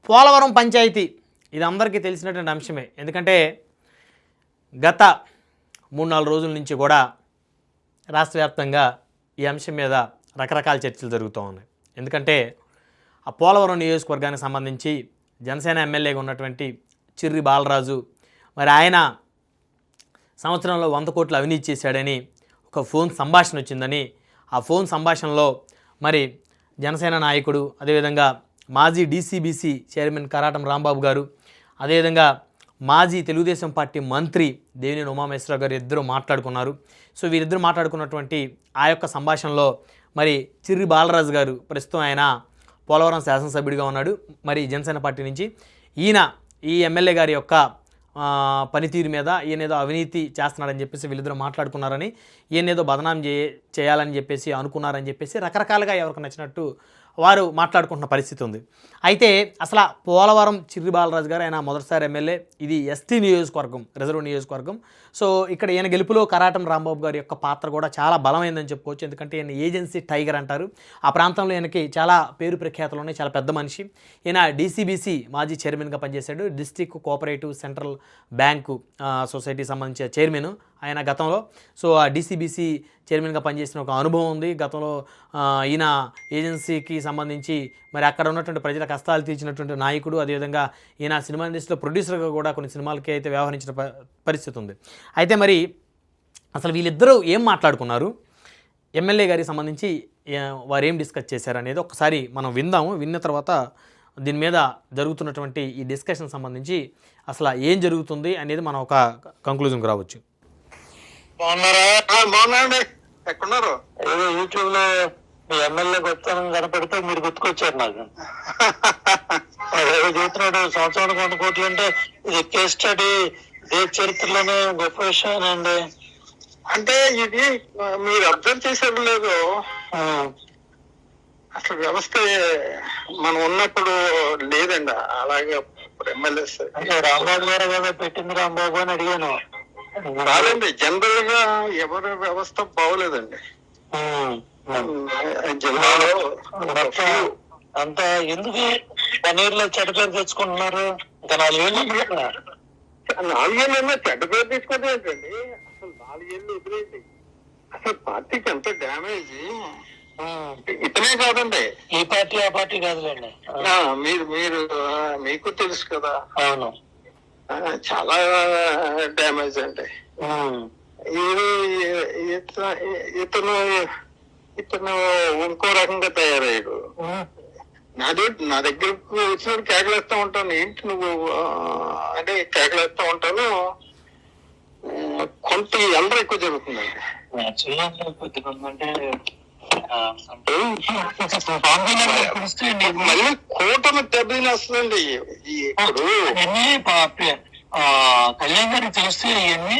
పోలవరం పంచాయతీ ఇది అందరికీ తెలిసినటువంటి అంశమే. ఎందుకంటే గత 3-4 రోజుల నుంచి కూడా రాష్ట్ర వ్యాప్తంగా ఈ అంశం మీద రకరకాల చర్చలు జరుగుతూ ఉన్నాయి. ఎందుకంటే ఆ పోలవరం నియోజకవర్గానికి సంబంధించి జనసేన ఎమ్మెల్యేగా ఉన్నటువంటి చిర్రి బాలరాజు మరి ఆయన సంవత్సరంలో 100 కోట్లు అవినీతి చేశాడని ఒక ఫోన్ సంభాషణ వచ్చిందని, ఆ ఫోన్ సంభాషణలో మరి జనసేన నాయకుడు, అదేవిధంగా మాజీ డీసీబీసీ చైర్మన్ కరాటం రాంబాబు గారు, అదేవిధంగా మాజీ తెలుగుదేశం పార్టీ మంత్రి దేవినేని ఉమామహేశ్వరరావు గారు ఇద్దరు మాట్లాడుకున్నారు. సో వీరిద్దరు మాట్లాడుకున్నటువంటి ఆ యొక్క సంభాషణలో మరి చిర్రి బాలరాజు గారు ప్రస్తుతం ఆయన పోలవరం శాసనసభ్యుడిగా ఉన్నాడు. మరి జనసేన పార్టీ నుంచి ఈ ఎమ్మెల్యే గారి యొక్క పనితీరు మీద ఈయనేదో అవినీతి చేస్తున్నాడని చెప్పేసి వీళ్ళిద్దరూ మాట్లాడుకున్నారని, ఈయనేదో బదనాం చేయాలని చెప్పేసి అనుకున్నారని చెప్పేసి రకరకాలుగా ఎవరికి నచ్చినట్టు వారు మాట్లాడుకుంటున్న పరిస్థితి ఉంది. అయితే అసలు పోలవరం చిర్రి బాలరాజు గారు ఆయన మొదటిసారి ఎమ్మెల్యే, ఇది ఎస్టీ నియోజకవర్గం, రిజర్వ్ నియోజకవర్గం. సో ఇక్కడ ఈయన గెలుపులో కరాటం రాంబాబు గారి యొక్క పాత్ర కూడా చాలా బలమైందని చెప్పుకోవచ్చు. ఎందుకంటే ఈయన ఏజెన్సీ టైగర్ అంటారు. ఆ ప్రాంతంలో ఈయనకి చాలా పేరు ప్రఖ్యాతలు ఉన్నాయి, చాలా పెద్ద మనిషి. ఈయన డీసీబీసీ మాజీ చైర్మన్గా పనిచేశాడు. District cooperative central bank society సంబంధించిన చైర్మన్ ఆయన గతంలో. సో ఆ డీసీబీసీ చైర్మన్గా పనిచేసిన ఒక అనుభవం ఉంది. గతంలో ఈయన ఏజెన్సీకి సంబంధించి మరి అక్కడ ఉన్నటువంటి ప్రజల కష్టాలు తీర్చినటువంటి నాయకుడు. అదేవిధంగా ఈయన సినిమా ఇండస్ట్రీలో ప్రొడ్యూసర్గా కూడా కొన్ని సినిమాలకి అయితే వ్యవహరించిన పరిస్థితి ఉంది. అయితే మరి అసలు వీళ్ళిద్దరూ ఏం మాట్లాడుకున్నారు, ఎమ్మెల్యే గారికి సంబంధించి వారు ఏం డిస్కస్ చేశారు అనేది ఒకసారి మనం విందాము. విన్న తర్వాత దీని మీద జరుగుతున్నటువంటి ఈ డిస్కషన్ సంబంధించి అసలు ఏం జరుగుతుంది అనేది మనం ఒక కంక్లూజన్కి రావచ్చు. బాగున్నారండి, ఎక్కడున్నారు? యూట్యూబ్ లో మీ ఎమ్మెల్యే గొప్పతనం కనపడితే మీరు గుర్తుకొచ్చారు నాకు. చూస్తున్నాడు సంవత్సరానికి 100 కోట్లు అంటే ఇది కేస్ స్టడీ, దేశ చరిత్రలోనే గొప్ప విషయం అండి. అంటే ఇది మీరు అబ్జర్వ్ చేసేది లేదు, అసలు వ్యవస్థ మనం ఉన్నప్పుడు లేదండి. అలాగే ఎమ్మెల్యేస్ అంటే రాంబాబు గారు కదా పెట్టింది, రాంబాబు అని అడిగాను. కాదండి, జనరల్ గా ఎవరి వ్యవస్థ బాగోలేదండి జిల్లాలో. అంతా ఎందుకు పన్నీర్లో చెడ్డ పేరు తెచ్చుకుంటున్నారు? ఇంకా 4 ఏళ్ళు 4 ఏళ్ళైనా చెడ్డ పేరు తీసుకోవడం ఏంటండి? అసలు 4 ఏళ్ళు ఎదురైంది. అసలు పార్టీకి ఎంత డ్యామేజ్. ఇతనే కాదండి, ఈ పార్టీ ఆ పార్టీ కాదులేండి. మీరు మీకు తెలుసు కదా. అవును, చాలా డ్యామేజ్ అండి. ఇతను ఇంకో రకంగా తయారయ్యాడు. నా దగ్గరకు వచ్చినప్పుడు కేకలేస్తా ఉంటాను, ఏంటి నువ్వు అంటే కేకలేస్తా ఉంటాను. కొంత అందరూ ఎక్కువ జరుగుతుందండి. మళ్ళీ కూటమి దెబ్బతిని వస్తుందండి. ఇప్పుడు కళ్యాణ్ గారికి తెలిస్తే ఇవన్నీ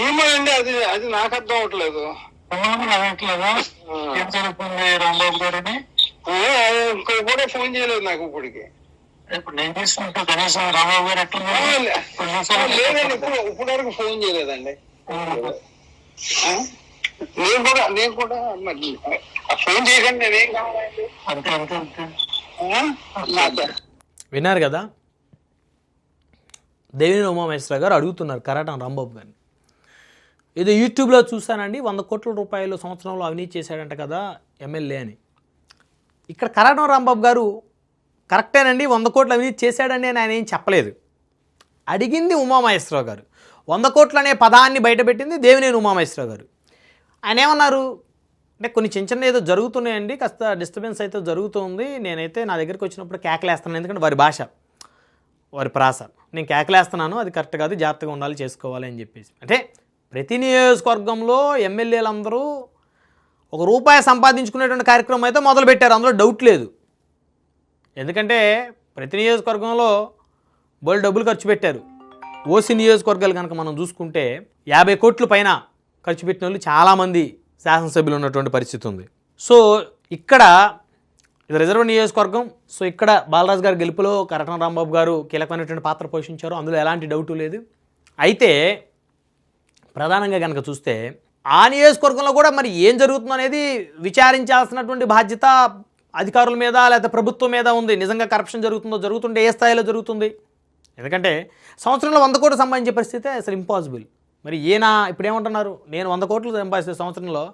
ఏమో అండి, అది నాకు అర్థం అవట్లేదు. ఏం జరుగుతుంది రాంబాబు గారిని కూడా ఫోన్ చేయలేదు నాకు ఇప్పటికి. ఇప్పుడు నేను తీసుకుంటూ కనీసం రాంబాబు గారు ఎట్లా లేదండి, ఇప్పుడు వరకు ఫోన్ చేయలేదండి. నేను కూడా ఫోన్ చేయకండి, నేనేం కావాలండి. అంతే అంతే అంతే. విన్నారు కదా, దేవినేని ఉమామహేశ్వరరావు గారు అడుగుతున్నారు కరాటం రాంబాబు గారిని. ఇది యూట్యూబ్లో చూశానండి, 100 కోట్ల రూపాయలు సంవత్సరంలో అవినీతి చేశాడంట కదా ఎమ్మెల్యే అని. ఇక్కడ కరాటం రాంబాబు గారు కరెక్టేనండి, 100 కోట్లు అవినీతి చేశాడని ఆయన ఏం చెప్పలేదు. అడిగింది ఉమామహేశ్వరరావు గారు. 100 కోట్లు అనే పదాన్ని బయటపెట్టింది దేవినేని ఉమామహేశ్వరరావు గారు. ఆయన ఏమన్నారు అంటే కొన్ని చిన్న ఏదో జరుగుతున్నాయండి, కాస్త డిస్టర్బెన్స్ అయితే జరుగుతుంది, నేనైతే నా దగ్గరికి వచ్చినప్పుడు కేకలేస్తున్నాను. ఎందుకంటే వారి భాష, వారి ప్రాస, నేను కేకలేస్తున్నాను, అది కరెక్ట్ కాదు, జాగ్రత్తగా ఉండాలి, చేసుకోవాలి అని చెప్పేసి. అంటే ప్రతి నియోజకవర్గంలో ఎమ్మెల్యేలందరూ ₹1 సంపాదించుకునేటువంటి కార్యక్రమం అయితే మొదలుపెట్టారు, అందులో డౌట్ లేదు. ఎందుకంటే ప్రతి నియోజకవర్గంలో బోల్డ్ డబ్బులు ఖర్చు పెట్టారు. ఓసీ నియోజకవర్గాలు కనుక మనం చూసుకుంటే 50 కోట్ల పైన ఖర్చు పెట్టిన వాళ్ళు చాలామంది శాసనసభ్యులు ఉన్నటువంటి పరిస్థితి ఉంది. సో ఇక్కడ ఇది రిజర్వ్ నియోజకవర్గం. సో ఇక్కడ బాలరాజు గారి గెలుపులో కరాటం రాంబాబు గారు కీలకమైనటువంటి పాత్ర పోషించారు, అందులో ఎలాంటి డౌటు లేదు. అయితే ప్రధానంగా కనుక చూస్తే ఆ నియోజకవర్గంలో కూడా మరి ఏం జరుగుతుందో అనేది విచారించాల్సినటువంటి బాధ్యత అధికారుల మీద లేకపోతే ప్రభుత్వం మీద ఉంది. నిజంగా కరప్షన్ జరుగుతుంటే ఏ స్థాయిలో జరుగుతుంది? ఎందుకంటే సంవత్సరంలో 100 కోట్లు సంపాదించే పరిస్థితే అసలు ఇంపాసిబుల్. మరి ఈయన ఇప్పుడు ఏమంటున్నారు, నేను 100 కోట్లు సంపాదిస్తే సంవత్సరంలో,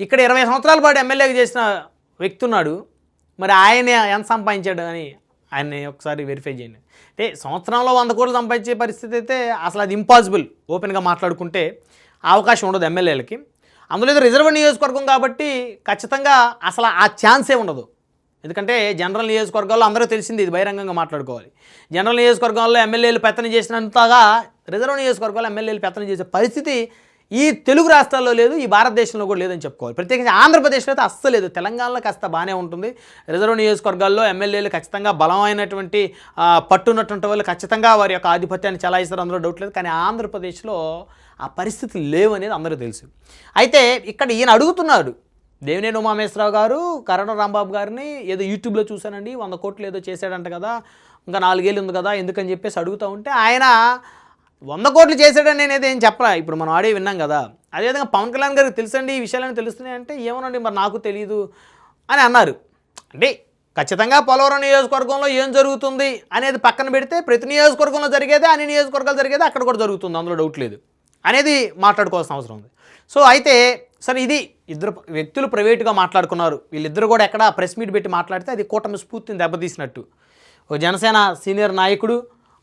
ఇక్కడ 20 సంవత్సరాల పాటు ఎమ్మెల్యేగా చేసిన వ్యక్తి ఉన్నాడు, మరి ఆయన ఎంత సంపాదించాడు అని ఆయన్ని ఒకసారి వెరిఫై చేయండి. అంటే సంవత్సరంలో 100 కోట్లు సంపాదించే పరిస్థితి అయితే అసలు అది ఇంపాసిబుల్. ఓపెన్గా మాట్లాడుకుంటే అవకాశం ఉండదు ఎమ్మెల్యేలకి. అందులో ఏదో రిజర్వ్ నియోజకవర్గం కాబట్టి ఖచ్చితంగా అసలు ఆ ఛాన్సే ఉండదు. ఎందుకంటే జనరల్ నియోజకవర్గాల్లో అందరికీ తెలిసింది, ఇది బహిరంగంగా మాట్లాడుకోవాలి. జనరల్ నియోజకవర్గాల్లో ఎమ్మెల్యేలు పెత్తనం చేసినంతగా రిజర్వ్ నియోజకవర్గాల్లో ఎమ్మెల్యేలు పెత్తనం చేసే పరిస్థితి ఈ తెలుగు రాష్ట్రాల్లో లేదు, ఈ భారతదేశంలో కూడా లేదని చెప్పుకోవాలి. ప్రత్యేకించి ఆంధ్రప్రదేశ్లో అయితే అస్సలు లేదు. తెలంగాణలో కాస్త బాగానే ఉంటుంది. రిజర్వ్ నియోజకవర్గాల్లో ఎమ్మెల్యేలు ఖచ్చితంగా బలమైనటువంటి పట్టున్నటువంటి వాళ్ళు ఖచ్చితంగా వారి యొక్క ఆధిపత్యాన్ని చలాయిస్తారు, అందులో డౌట్ లేదు. కానీ ఆంధ్రప్రదేశ్లో ఆ పరిస్థితులు లేవు అనేది అందరికీ తెలుసు. అయితే ఇక్కడ ఈయన అడుగుతున్నాడు, దేవినేని ఉమామేశ్వరరావు గారు కరణం రాంబాబు గారిని ఏదో యూట్యూబ్లో చూశానండి, 100 కోట్లు ఏదో చేశాడంట కదా, ఇంకా 4 ఏళ్ళు ఉంది కదా, ఎందుకని చెప్పేసి అడుగుతూ ఉంటే ఆయన 100 కోట్లు చేశాడని నేను ఏం చెప్పరా. ఇప్పుడు మనం ఆడియో విన్నాం కదా. అదేవిధంగా పవన్ కళ్యాణ్ గారికి తెలుసండి ఈ విషయాలని తెలుస్తున్నాయి అంటే, ఏమోనండి మరి నాకు తెలియదు అని అన్నారు. అంటే ఖచ్చితంగా పోలవరం నియోజకవర్గంలో ఏం జరుగుతుంది అనేది పక్కన పెడితే ప్రతి నియోజకవర్గంలో జరిగేదే అన్ని నియోజకవర్గాలు జరిగేదే అక్కడ కూడా జరుగుతుంది, అందులో డౌట్ లేదు అనేది మాట్లాడుకోవాల్సిన అవసరం ఉంది. సో అయితే సరే, ఇది ఇద్దరు వ్యక్తులు ప్రైవేటుగా మాట్లాడుకున్నారు. వీళ్ళిద్దరు కూడా ఎక్కడ ప్రెస్ మీట్ పెట్టి మాట్లాడితే అది కూటమి స్ఫూర్తిని దెబ్బతీసినట్టు. ఒక జనసేన సీనియర్ నాయకుడు,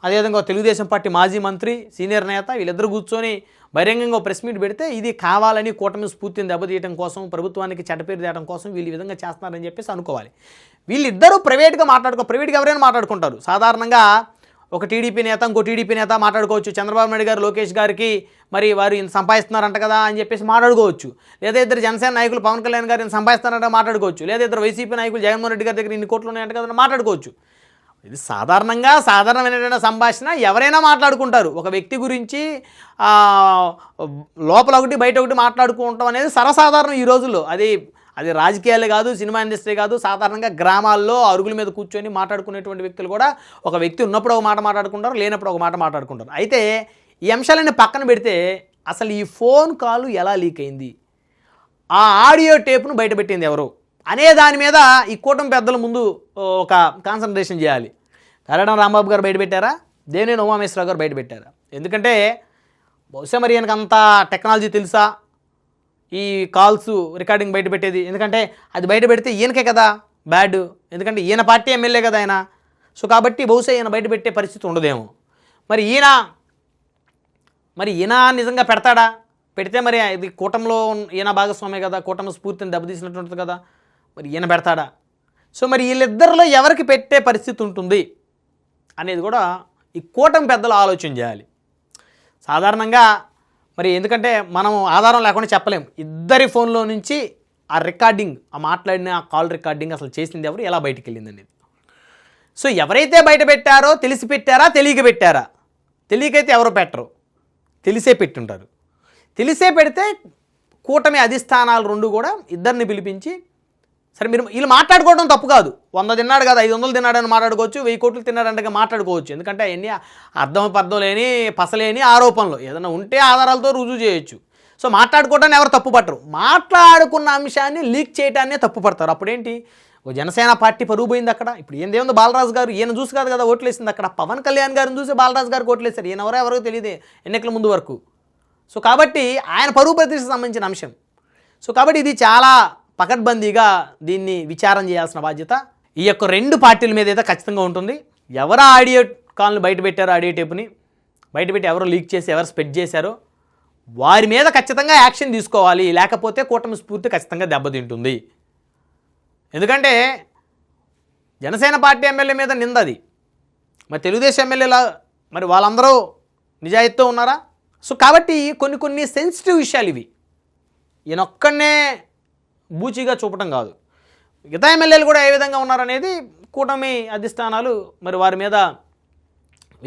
అదేవిధంగా తెలుగుదేశం పార్టీ మాజీ మంత్రి సీనియర్ నేత, వీళ్ళిద్దరు కూర్చొని బహిరంగంగా ప్రెస్ మీట్ పెడితే ఇది కావాలని కూటమి స్ఫూర్తిని దెబ్బతీయడం కోసం, ప్రభుత్వానికి చెడ్డపేరు తేయడం కోసం వీళ్ళు ఈ విధంగా చేస్తున్నారని చెప్పేసి అనుకోవాలి. వీళ్ళిద్దరూ ప్రైవేట్గా ప్రైవేట్గా ఎవరైనా మాట్లాడుకుంటారు. సాధారణంగా ఒక టీడీపీ నేత ఇంకో టీడీపీ నేత మాట్లాడుకోవచ్చు. చంద్రబాబు నాయుడు గారు లోకేష్ గారికి మరి వారు ఇంత సంపాదిస్తున్నారంట కదా అని చెప్పేసి మాట్లాడుకోవచ్చు. లేదా ఇద్దరు జనసేన నాయకులు పవన్ కళ్యాణ్ గారు ఇంత సంపాదిస్తున్నారంట మాట్లాడుకోవచ్చు. లేదా ఇద్దరు వైసీపీ నాయకులు జగన్మోహన్ రెడ్డి గారి దగ్గర ఇన్ని కోట్లు ఉన్నాయంట కదా మాట్లాడుకోవచ్చు. ఇది సాధారణమైనటువంటి సంభాషణ, ఎవరైనా మాట్లాడుకుంటారు. ఒక వ్యక్తి గురించి లోపల ఒకటి బయట ఒకటి మాట్లాడుకుంటాం అనేది సర్వసాధారణం ఈ రోజుల్లో. అది రాజకీయాలే కాదు, సినిమా ఇండస్ట్రీ కాదు, సాధారణంగా గ్రామాల్లో అరుగుల మీద కూర్చొని మాట్లాడుకునేటువంటి వ్యక్తులు కూడా ఒక వ్యక్తి ఉన్నప్పుడు ఒక మాట మాట్లాడుకుంటారు, లేనప్పుడు ఒక మాట మాట్లాడుకుంటారు. అయితే ఈ అంశాలన్నీ పక్కన పెడితే అసలు ఈ ఫోన్ కాల్ ఎలా లీక్ అయింది, ఆ ఆడియో టేప్ను బయటపెట్టింది ఎవరు అనే దాని మీద ఈ కూటమి పెద్దల ముందు ఒక కాన్సన్ట్రేషన్ చేయాలి. కరణం రాంబాబు గారు బయటపెట్టారా, దేవినేని ఉమామేశ్వరరావు గారు బయటపెట్టారా? ఎందుకంటే బహుశా మరి ఈయనకు అంత టెక్నాలజీ తెలుసా ఈ కాల్స్ రికార్డింగ్ బయట పెట్టేది? ఎందుకంటే అది బయట పెడితే ఈయనకే కదా బ్యాడ్, ఎందుకంటే ఈయన పార్టీ ఎమ్మెల్యే కదా ఆయన. సో కాబట్టి బహుశా ఈయన బయట పెట్టే పరిస్థితి ఉండదేమో. మరి ఈయన నిజంగా పెడతాడా? పెడితే మరి ఇది కూటమిలో ఈయన భాగస్వామే కదా, కూటమి స్ఫూర్తిని దెబ్బతీసినట్టు కదా, మరి ఈయన పెడతాడా? సో మరి వీళ్ళిద్దరిలో ఎవరికి పెట్టే పరిస్థితి ఉంటుంది అనేది కూడా ఈ కూటమి పెద్దలు ఆలోచన చేయాలి. సాధారణంగా మరి ఎందుకంటే మనం ఆధారం లేకుండా చెప్పలేము. ఇద్దరి ఫోన్లో నుంచి ఆ రికార్డింగ్, ఆ మాట్లాడిన ఆ కాల్ రికార్డింగ్ అసలు చేసింది ఎవరు, ఎలా బయటికి వెళ్ళింది అనేది. సో ఎవరైతే బయట పెట్టారో తెలిసి పెట్టారా, తెలియక పెట్టారా? తెలియకైతే ఎవరు పెట్టరు, తెలిసే పెట్టుంటారు. తెలిసే పెడితే కూటమి అధిష్టానాలు రెండు కూడా ఇద్దరిని పిలిపించి, సరే మీరు వీళ్ళు మాట్లాడుకోవడం తప్పు కాదు, 100 తిన్నాడు కదా 500 తిన్నాడని మాట్లాడుకోవచ్చు, 1000 కోట్లు తిన్నాడంటే మాట్లాడుకోవచ్చు. ఎందుకంటే అవన్నీ అర్థం లేని పసలేని ఆరోపణలు, ఏదైనా ఉంటే ఆధారాలతో రుజువు చేయొచ్చు. సో మాట్లాడుకోవడాన్ని ఎవరు తప్పు పట్టరు, మాట్లాడుకున్న అంశాన్ని లీక్ చేయడాన్నే తప్పు పడతారు. అప్పుడేంటి, ఓ జనసేన పార్టీ పరుగు పోయింది అక్కడ. ఇప్పుడు ఏందేముందో బాలరాజు గారు ఈయన చూసి కాదు కదా ఓట్లేసింది అక్కడ, పవన్ కళ్యాణ్ గారిని చూసి బాలరాజు గారికి ఓట్లేశారు. ఈయన ఎవరో తెలియదే ఎన్నికల ముందు వరకు. సో కాబట్టి ఆయన పరుగు ప్రతిష్టకు సంబంధించిన అంశం. సో కాబట్టి ఇది చాలా పకడ్బందీగా దీన్ని విచారం చేయాల్సిన బాధ్యత ఈ యొక్క 2 పార్టీల మీద అయితే ఖచ్చితంగా ఉంటుంది. ఎవరు ఆడియో కాల్ని బయట పెట్టారో, ఆడియో టేప్ని బయటపెట్టి ఎవరో లీక్ చేసి ఎవరు స్ప్రెడ్ చేశారో వారి మీద ఖచ్చితంగా యాక్షన్ తీసుకోవాలి. లేకపోతే కూటమి స్ఫూర్తి ఖచ్చితంగా దెబ్బతింటుంది. ఎందుకంటే జనసేన పార్టీ ఎమ్మెల్యే మీద నిందది, మరి తెలుగుదేశం ఎమ్మెల్యేలా మరి వాళ్ళందరూ నిజాయితీతో ఉన్నారా? సో కాబట్టి కొన్ని సెన్సిటివ్ విషయాలు ఇవి. ఈయనొక్కడనే బూచిగా చూపటం కాదు, మిగతా ఎమ్మెల్యేలు కూడా ఏ విధంగా ఉన్నారనేది కూటమి అధిష్టానాలు మరి వారి మీద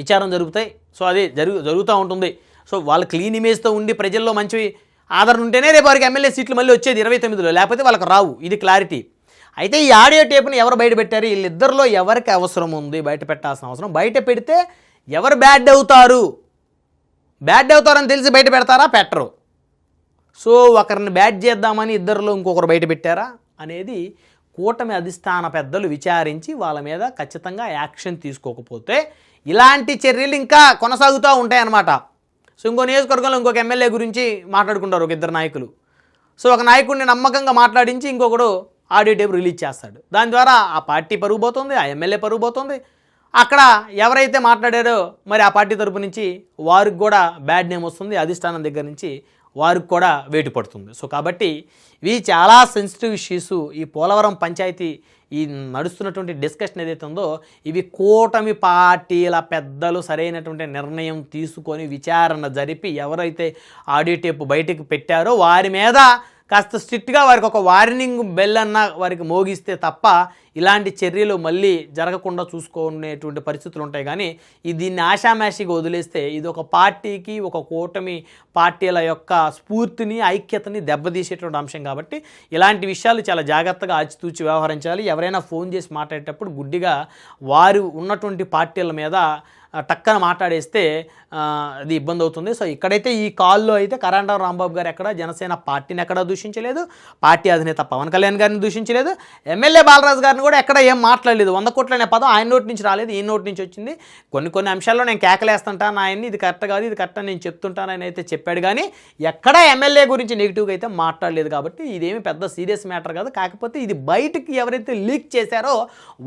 విచారం జరుగుతాయి. సో అది జరుగుతూ ఉంటుంది. సో వాళ్ళు క్లీన్ ఇమేజ్తో ఉండి ప్రజల్లో మంచి ఆదరణ ఉంటేనే రేపు వారికి ఎమ్మెల్యే సీట్లు మళ్ళీ వచ్చేది 29లో, లేకపోతే వాళ్ళకి రావు. ఇది క్లారిటీ. అయితే ఈ ఆడియో టేప్ని ఎవరు బయట పెట్టారు, వీళ్ళిద్దరిలో ఎవరికి అవసరం ఉంది బయట పెట్టాల్సిన అవసరం? బయట పెడితే ఎవరు బ్యాడ్ అవుతారని తెలిసి బయట పెడతారా? పెట్టరు. సో ఒకరిని బ్యాడ్ చేద్దామని ఇద్దరిలో ఇంకొకరు బయట పెట్టారా అనేది కూటమి అధిష్టాన పెద్దలు విచారించి వాళ్ళ మీద ఖచ్చితంగా యాక్షన్ తీసుకోకపోతే ఇలాంటి చర్యలు ఇంకా కొనసాగుతూ ఉంటాయన్నమాట. సో ఇంకో నియోజకవర్గంలో ఇంకొక ఎమ్మెల్యే గురించి మాట్లాడుకుంటారు ఒక ఇద్దరు నాయకులు. సో ఒక నాయకుడిని నమ్మకంగా మాట్లాడించి ఇంకొకడు ఆడియో టేప్ రిలీజ్ చేస్తాడు. దాని ద్వారా ఆ పార్టీ పరుగు పోతుంది, ఆ ఎమ్మెల్యే పరుగు పోతుంది. అక్కడ ఎవరైతే మాట్లాడారో మరి ఆ పార్టీ తరపు నుంచి వారికి కూడా బ్యాడ్ నేమ్ వస్తుంది, అధిష్టానం దగ్గర నుంచి వారికి కూడా వేటు పడుతుంది. సో కాబట్టి ఇవి చాలా సెన్సిటివ్ ఇష్యూస్. ఈ పోలవరం పంచాయతీ ఈ నడుస్తున్నటువంటి డిస్కషన్ ఏదైతే ఉందో ఇవి కూటమి పార్టీల పెద్దలు సరైనటువంటి నిర్ణయం తీసుకొని విచారణ జరిపి ఎవరైతే ఆడియో టేప్ బయటకు పెట్టారో వారి మీద కాస్త స్ట్రిక్ట్గా వారికి ఒక వార్నింగ్ బెల్ అన్న వారికి మోగిస్తే తప్ప ఇలాంటి చర్యలు మళ్ళీ జరగకుండా చూసుకునేటువంటి పరిస్థితులు ఉంటాయి. కానీ దీన్ని ఆషామాషిగా వదిలేస్తే ఇది ఒక పార్టీకి, ఒక కూటమి పార్టీల యొక్క స్ఫూర్తిని, ఐక్యతని దెబ్బతీసేటువంటి అంశం. కాబట్టి ఇలాంటి విషయాలు చాలా జాగ్రత్తగా ఆచితూచి వ్యవహరించాలి. ఎవరైనా ఫోన్ చేసి మాట్లాడేటప్పుడు గుడ్డిగా వారు ఉన్నటువంటి పార్టీల మీద టక్కన మాట్లాడేస్తే అది ఇబ్బంది అవుతుంది. సో ఇక్కడైతే ఈ కాల్లో అయితే కరణం రాంబాబు గారు ఎక్కడ జనసేన పార్టీని ఎక్కడా దూషించలేదు, పార్టీ అధినేత పవన్ కళ్యాణ్ గారిని దూషించలేదు, ఎమ్మెల్యే బాలరాజు గారిని కూడా ఎక్కడ ఏం మాట్లాడలేదు. 100 కోట్ల అనే పదం ఆయన నోటి నుంచి రాలేదు, ఈ నోటి నుంచి వచ్చింది. కొన్ని అంశాల్లో నేను కేకలేస్తుంటాను ఆయన్ని, ఇది కరెక్ట్ కాదు, ఇది కరెక్ట్ అని నేను చెప్తుంటాను అని అయితే చెప్పాడు. కానీ ఎక్కడా ఎమ్మెల్యే గురించి నెగిటివ్గా అయితే మాట్లాడలేదు. కాబట్టి ఇదేమి పెద్ద సీరియస్ మ్యాటర్ కాదు. కాకపోతే ఇది బయటికి ఎవరైతే లీక్ చేశారో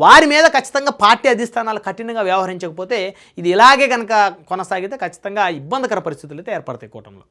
వారి మీద ఖచ్చితంగా పార్టీ అధిష్టానాలు కఠినంగా వ్యవహరించకపోతే ఇది ఇలాగే కనుక కొనసాగితే ఖచ్చితంగా ఇబ్బందికర పరిస్థితులు అయితే ఏర్పడతాయి కూటమిలో.